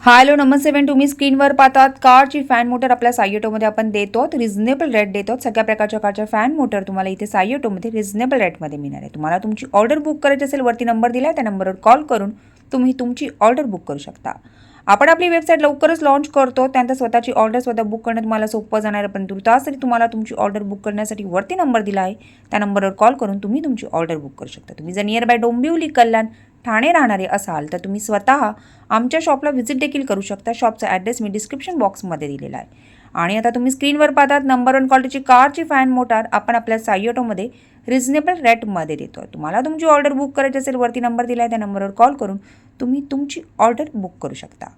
Hello नमस्ते friend, तुम्ही स्क्रीनवर पाहतात कारची फॅन मोटर आपल्या साई ऑटोमध्ये आपण देतो. रिझनेबल रेट देतो. सगळ्या प्रकारच्या कारच्या फॅन मोटर तुम्हाला इथे साई ऑटोमध्ये रिझनेबल रेटमध्ये मिळणार आहे. तुम्हाला तुमची ऑर्डर बुक करायची असेल, वरती नंबर दिला आहे, त्या नंबरवर कॉल करून तुम्ही तुमची ऑर्डर बुक करू शकता. आपण आपली वेबसाईट लवकरच लॉन्च करतो, त्यानंतर स्वतःची ऑर्डर स्वतः बुक करणं तुम्हाला सोपं जाणार आहे. पण तुर्तास तुम्हाला तुमची ऑर्डर बुक करण्यासाठी वरती नंबर दिला आहे, त्या नंबरवर कॉल करून तुम्ही तुमची ऑर्डर बुक करू शकता. तुम्ही जर नियर बाय डोंबिवली, कल्याण, ठाणे राहणारे असाल तर तुम्ही स्वतः आमच्या शॉपला व्हिजिट देखील करू शकता. शॉपचा ॲड्रेस मी डिस्क्रिप्शन बॉक्समध्ये दिलेला आहे. आणि आता तुम्ही स्क्रीनवर पाहतात नंबर 1 क्वालिटीची कारची फॅन मोटार आपण आपल्या साई ऑटोमध्ये रिझनेबल रेटमध्ये देतो. तुम्हाला तुमची ऑर्डर बुक करायची असेल, वरती नंबर दिला आहे, त्या नंबरवर कॉल करून तुम्ही तुमची ऑर्डर बुक करू शकता.